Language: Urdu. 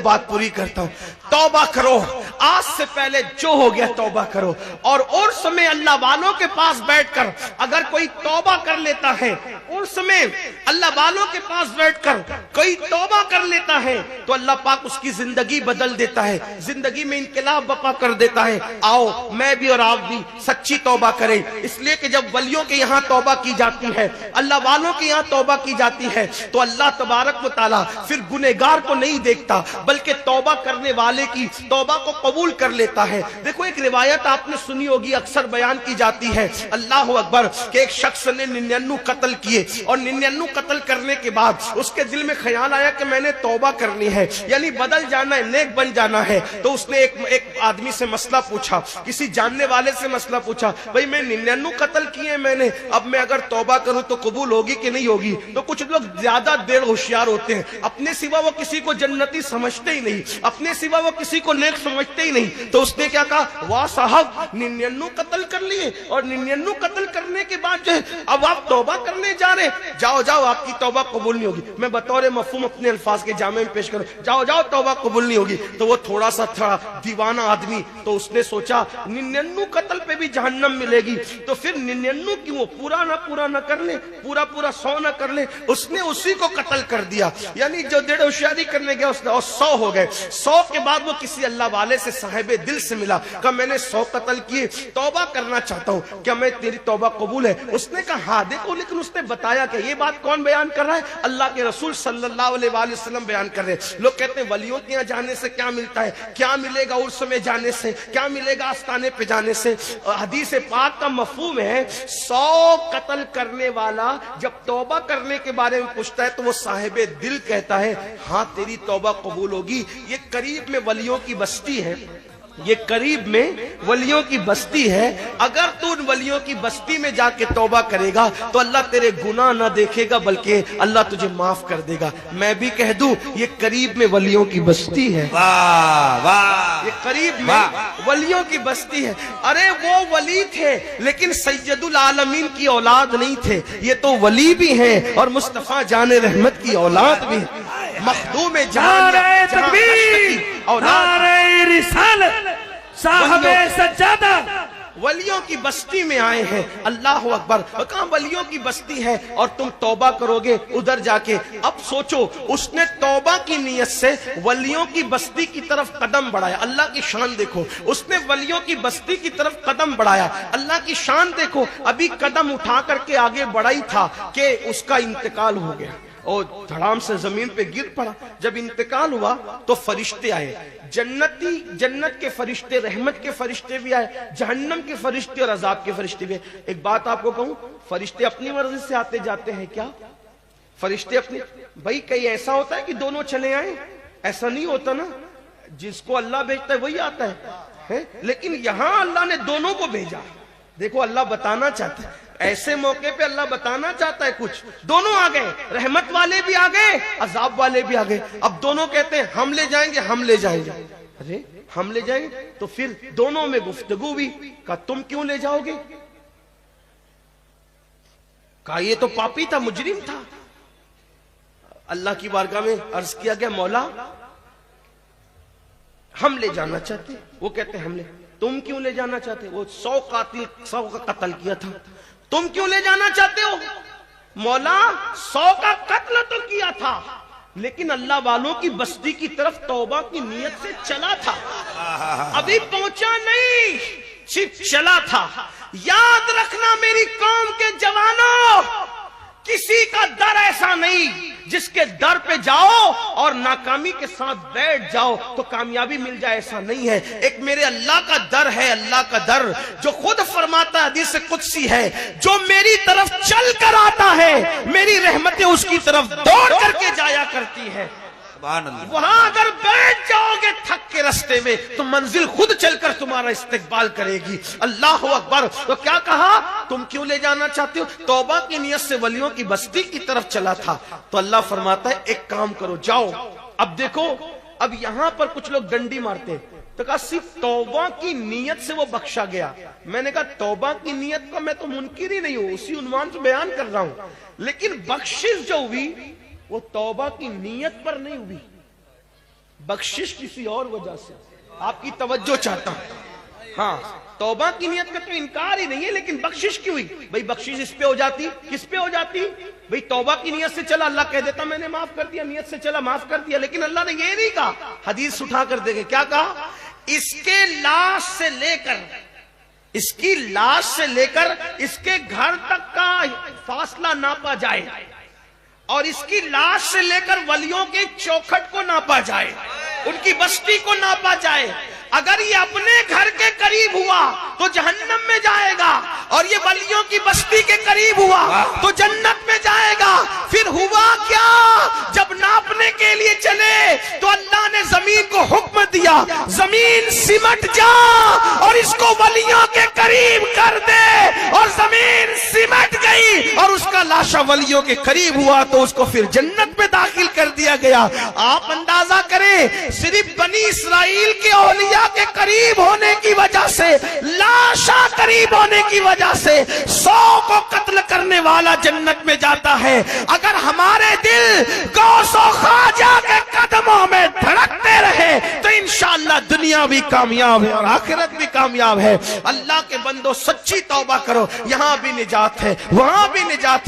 بات پوری کرتا ہوں. توبہ کرو, آج سے پہلے جو ہو گیا توبہ کرو. اور عرس میں اللہ والوں کے پاس بیٹھ کر اگر کوئی توبہ کر لیتا ہے, عرس میں اللہ والوں کے پاس بیٹھ کر کوئی توبہ کر لیتا ہے تو اللہ پاک اس کی زندگی بدل دیتا ہے, زندگی میں انقلاب بپا کر دیتا ہے. آؤ میں بھی اور آپ بھی سچی توبہ کریں, اس لیے کہ جب ولیوں کے یہاں توبہ کی جاتی ہے, اللہ والوں کے یہاں توبہ کی جاتی ہے, تو اللہ تبارک و تعالیٰ پھر گنہگار کو نہیں دیکھتا بلکہ توبہ کرنے والے کی توبہ کو قبول کر لیتا ہے. دیکھو ایک روایت آپ نے سنی ہوگی, اکثر بیان کی جاتی ہے, اللہ اکبر, کہ ایک شخص نے 99 قتل کیے اور 99 قتل کرنے کے بعد اس کے دل میں خیال آیا کہ میں نے توبہ کرنی ہے, یعنی بدل جانا ہے, نیک بن جانا ہے. تو اس نے ایک آدمی سے مسئلہ پوچھا, کسی جاننے والے سے مسئلہ پوچھا, بھئی میں 99 قتل کیے میں نے, اب میں اگر توبہ کروں تو قبول ہوگی کہ نہیں ہوگی؟ تو کچھ لوگ زیادہ دیر ہوشیار ہوتے ہیں, اپنے سوا وہ کسی کو جنتی سمجھتے ہی نہیں, اپنے سوا وہ کسی کو نیک سمجھتے ہی نہیں. تو اس نے کیا کہا, واہ صاحب 99 قتل کر لیے اور 99 قتل کرنے کے بعد جو ہے اب آپ توبہ کرنے جا رہے ہیں, جاؤ جاؤ آپ کی توبہ قبول نہیں ہوگی. میں بطور مفہوم اپنے الفاظ کے جامع میں پیش کروں, جاؤ جاؤ توبہ قبول نہیں ہوگی. تو وہ تھوڑا سا تھا دیوانہ آدمی, تو اس نے سوچا 99 قتل پہ بھی جہنم ملے گی, تو پھر 99 کیوں پورا نہ کر لے, پورا 100 نہ کر لے. اس نے اسی کو قتل کر دیا, یعنی جو دیر ہوشیاری کرنے گیا اس نے, اور 100 ہو گئے. 100 کے بعد وہ کسی اللہ والے سے صاحب دل سے ملا, کہا میں نے 100 قتل کیے, توبہ کرنا چاہتا ہوں, کیا میں تیری توبہ قبول ہے؟ اس نے کہا ہاں. دیکھو لیکن اس نے بتایا کہ یہ بات کون بیان کر رہا ہے؟ اللہ کے رسول صلی اللہ علیہ وآلہ وسلم بیان کر رہے ہیں. لوگ کہتے ہیں ولیوں کے یہاں جانے سے کیا ملتا ہے, کیا ملے گا عرس میں جانے سے, کیا ملے گا آستانے پہ جانے سے؟ حدیث پاک کا مفہوم ہے 100 قتل کرنے والا جب توبہ کرنے کے بارے میں پوچھتا ہے تو وہ صاحب دل کہتا ہے ہاں تیری توبہ قبول ہوگی. یہ قریب میں ولیوں کی بستی ہے, یہ قریب میں ولیوں کی بستی ہے. اگر تو ان ولیوں کی بستی میں جا کے توبہ کرے گا تو اللہ تیرے گناہ نہ دیکھے گا بلکہ اللہ تجھے معاف کر دے گا. میں بھی کہہ دوں یہ قریب میں ولیوں کی بستی ہے, واہ واہ, یہ قریب میں ولیوں کی بستی ہے. ارے وہ ولی تھے لیکن سید العالمین کی اولاد نہیں تھے, یہ تو ولی بھی ہیں اور مصطفیٰ جان رحمت کی اولاد بھی ہیں. مخدوم جان تکبیر, نعرہ رسالت, صاحب سجادہ, ولیوں کی بستی میں آئے ہیں. اللہ اکبر. کہاں ولیوں کی بستی ہے اور تم توبہ کرو گے ادھر جا کے. اب سوچو اس نے توبہ کی نیت سے ولیوں کی بستی کی طرف قدم بڑھایا. اللہ کی شان دیکھو, اس نے ولیوں کی بستی کی طرف قدم بڑھایا. اللہ کی شان دیکھو, ابھی قدم اٹھا کر کے آگے بڑھا ہی تھا کہ اس کا انتقال ہو گیا اور دھڑام سے زمین پہ گر پڑا. جب انتقال ہوا تو فرشتے آئے, جنت کے فرشتے, رحمت کے فرشتے بھی آئے, جہنم کے فرشتے اور عذاب کے فرشتے بھی آئے. ایک بات آپ کو کہوں, فرشتے اپنی مرضی سے آتے جاتے ہیں کیا؟ فرشتے اپنی, بھائی کہیں ایسا ہوتا ہے کہ دونوں چلے آئیں؟ ایسا نہیں ہوتا نا, جس کو اللہ بھیجتا ہے وہی آتا ہے. لیکن یہاں اللہ نے دونوں کو بھیجا. دیکھو اللہ بتانا چاہتا ہے, ایسے موقع پہ اللہ بتانا چاہتا ہے کچھ. دونوں آ گئے, رحمت والے بھی آ گئے, عذاب والے بھی آ گئے. اب دونوں کہتے ہیں ہم لے جائیں گے, ہم لے جائیں گے. ارے ہم لے جائیں گے, تو پھر دونوں میں گفتگو بھی. کہا تم کیوں لے جاؤ گے؟ کہا یہ تو پاپی تھا, مجرم تھا. اللہ کی بارگاہ میں عرض کیا گیا مولا ہم لے جانا چاہتے. وہ کہتے ہیں ہم لے. تم کیوں لے جانا چاہتے؟ وہ 100 قاتل 100 کا قتل کیا تھا, تم کیوں لے جانا چاہتے ہو؟ مولا 100 کا قتل تو کیا تھا لیکن اللہ والوں کی بستی کی طرف توبہ کی نیت سے چلا تھا, ابھی پہنچا نہیں, صرف چلا تھا. یاد رکھنا میری قوم کے جوانوں, کسی کا در ایسا نہیں جس کے در پہ جاؤ اور ناکامی کے ساتھ بیٹھ جاؤ تو کامیابی مل جائے, ایسا نہیں ہے. ایک میرے اللہ کا در ہے, اللہ کا در جو خود فرماتا ہے, حدیث قدسی ہے, جو میری طرف چل کر آتا ہے میری رحمتیں اس کی طرف دوڑ کر کے جایا کرتی ہے. وہاں اگر بیٹھ جاؤ گے تھک کے رستے میں تو منزل خود چل کر تمہارا استقبال کرے گی. اللہ اکبر. تو کیا کہا, تم کیوں لے جانا چاہتے ہو؟ توبہ کی نیت سے ولیوں کی بستی کی طرف چلا تھا. تو اللہ فرماتا ہے ایک کام کرو, جاؤ. اب دیکھو, اب یہاں پر کچھ لوگ ڈنڈی مارتے ہیں. تو کہا صرف توبہ کی نیت سے وہ بخشا گیا. میں نے کہا توبہ کی نیت کا میں تو منکر ہی نہیں ہوں, اسی عنوان سے بیان کر رہا ہوں, لیکن بخشش جو ہوئی وہ توبہ کی نیت پر نہیں ہوئی. بخشش کسی اور وجہ سے، آپ کی توجہ چاہتا ہوں. ہاں توبہ کی نیت کا تو انکار ہی نہیں ہے، لیکن بخشش کی ہوئی. بھئی بخشش اس پہ ہو جاتی، کس پہ ہو جاتی؟ بھئی توبہ کی نیت سے چلا، اللہ کہہ دیتا میں نے معاف کر دیا، نیت سے چلا معاف کر دیا. لیکن اللہ نے یہ نہیں کہا، حدیث اٹھا کر دے گے کیا کہا؟ اس کے لاش سے لے کر، اس کی لاش سے لے کر اس کے گھر تک کا فاصلہ ناپا جائے، اور اس کی لاش سے لے کر ولیوں کے چوکھٹ کو ناپا جائے، ان کی بستی کو ناپا جائے. اگر یہ اپنے گھر کے قریب ہوا تو جہنم میں جائے گا، اور یہ ولیوں کی بستی کے قریب ہوا تو جنت میں جائے گا. پھر ہوا کیا؟ جب ناپنے کے لیے چلے تو اللہ نے زمین کو حکم دیا، زمین سمٹ جا اور اس کو ولیوں کے قریب کر دے، اور زمین سمٹ گئی اور اس کا لاشا ولیوں کے قریب ہوا تو اس کو پھر جنت میں داخل کر دیا گیا. آپ اندازہ کریں، صرف بنی اسرائیل کے اولیاء کے قریب ہونے کی وجہ سے، لاشا قریب ہونے کی وجہ سے 100 کو قتل کرنے والا جنت میں جاتا ہے. اگر ہمارے دل غوث و خواجہ کے قدموں میں دھڑکتے رہے تو انشاءاللہ دنیا بھی کامیاب ہے اور آخرت بھی کامیاب ہے. اللہ کے بندو سچی توبہ کرو، یہاں بھی نجات ہے، وہاں بھی نجات ہے.